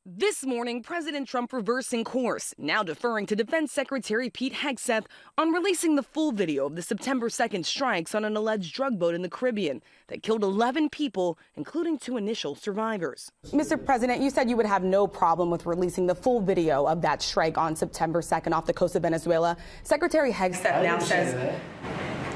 This morning, President Trump reversing course, now deferring to Defense Secretary Pete Hegseth on releasing the full video of the September 2nd strikes on an alleged drug boat in the Caribbean that killed 11 people, including 2 initial survivors. Mr. President, you said you would have no problem with releasing the full video of that strike on September 2nd off the coast of Venezuela. Secretary Hegseth now says...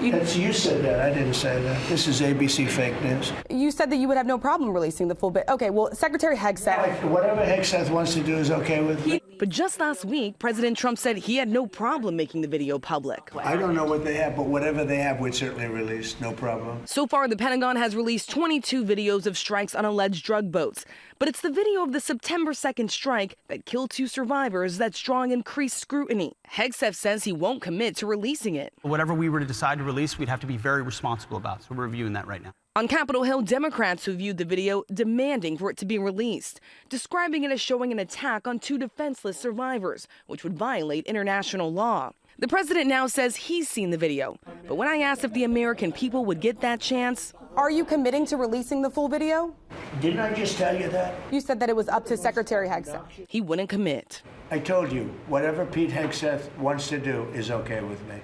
You said that. I didn't say that. This is ABC fake news. You said that you would have no problem releasing the full bit. Okay, well, Secretary Hegseth... Whatever Hegseth wants to do is okay with me. But just last week, President Trump said he had no problem making the video public. I don't know what they have, but whatever they have, we'd certainly release. No problem. So far, the Pentagon has released 22 videos of strikes on alleged drug boats. But it's the video of the September 2nd strike that killed 2 survivors that's drawing increased scrutiny. Hegseth says he won't commit to releasing it. Whatever we were to decide to release, we'd have to be very responsible about. So we're reviewing that right now. On Capitol Hill, Democrats who viewed the video demanding for it to be released, describing it as showing an attack on 2 defenseless survivors, which would violate international law. The president now says he's seen the video, but when I asked if the American people would get that chance... Are you committing to releasing the full video? Didn't I just tell you that? You said that it was up to Secretary Hegseth. He wouldn't commit. I told you, whatever Pete Hegseth wants to do is okay with me.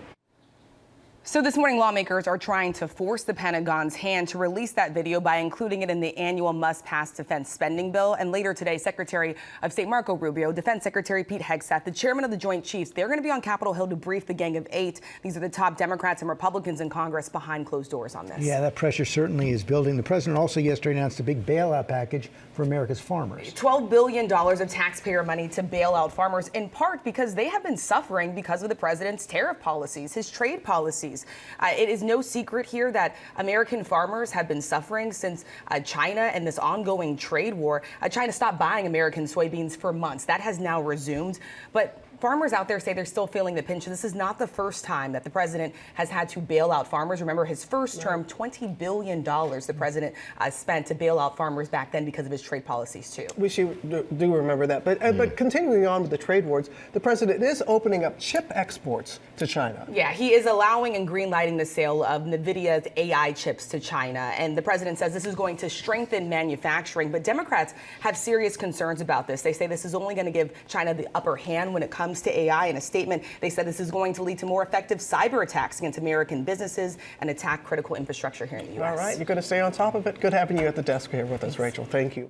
So this morning, lawmakers are trying to force the Pentagon's hand to release that video by including it in the annual must-pass defense spending bill. And later today, Secretary of State Marco Rubio, Defense Secretary Pete Hegseth, the chairman of the Joint Chiefs, they're going to be on Capitol Hill to brief the Gang of 8. These are the top Democrats and Republicans in Congress behind closed doors on this. Yeah, that pressure certainly is building. The president also yesterday announced a big bailout package for America's farmers. $12 billion of taxpayer money to bail out farmers, in part because they have been suffering because of the president's tariff policies, his trade policies. It is no secret here that American farmers have been suffering since China and this ongoing trade war. China stopped buying American soybeans for months. That has now resumed. But farmers out there say they're still feeling the pinch. This is not the first time that the president has had to bail out farmers. Remember, his first term, $20 billion the president spent to bail out farmers back then because of his trade policies, too. We do remember that. But continuing on with the trade wars, the president is opening up chip exports to China. Yeah, he is allowing and greenlighting the sale of NVIDIA's AI chips to China. And the president says this is going to strengthen manufacturing. But Democrats have serious concerns about this. They say this is only going to give China the upper hand when it comes to AI. In a statement, they said this is going to lead to more effective cyber attacks against American businesses and attack critical infrastructure here in the U.S. All right, you're going to stay on top of it. Good having you at the desk here with us, Rachel. Thank you.